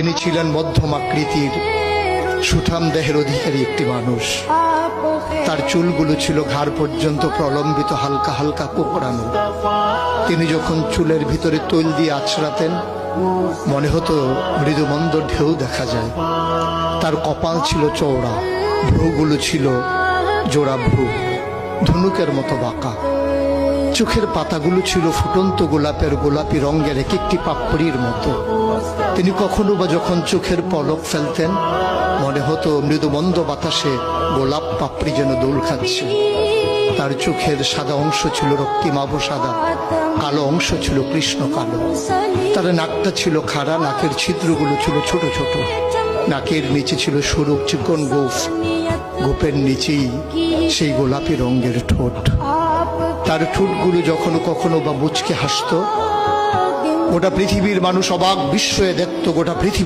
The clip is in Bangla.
তিনি ছিলেন মধ্যম আকৃতির সুঠাম দেহের অধিকারী একটি মানুষ। তার চুলগুলো ছিল ঘাড় পর্যন্ত প্রলম্বিত, হালকা হালকা কোঁকড়ানো। তিনি যখন চুলের ভিতরে তৈল দিয়ে আছড়াতেন মনে হতো মৃদুমন্দ ঢেউ দেখা যায়। তার কপাল ছিল চওড়া, ভ্রুগুলো ছিল জোড়া ভ্রু, ধনুকের মতো বাঁকা। চোখের পাতাগুলো ছিল ফুটন্ত গোলাপের গোলাপি রঙের এক একটি পাপড়ির মতো। তিনি কখনো বা যখন চোখের পলক ফেলতেন মনে হতো মৃদুমন্দ বাতাসে গোলাপ পাপড়ি যেন দোল খাচ্ছে। তার চোখের সাদা অংশ ছিল রক্তিমাভ সাদা, কালো অংশ ছিল কৃষ্ণ কালো। তার নাকটা ছিল খাড়া, নাকের ছিদ্রগুলো ছিল ছোট ছোট। নাকের নিচে ছিল সরু চিকন গোঁফ, গোঁফের নিচেই সেই গোলাপি রঙের ঠোঁট। তার ঠোঁটগুলো যখনো কখনো বা মুচকে হাসত। গোটা পৃথিবীর মানুষ অবাক বিস্ময়ে দেখত। গোটা পৃথিবী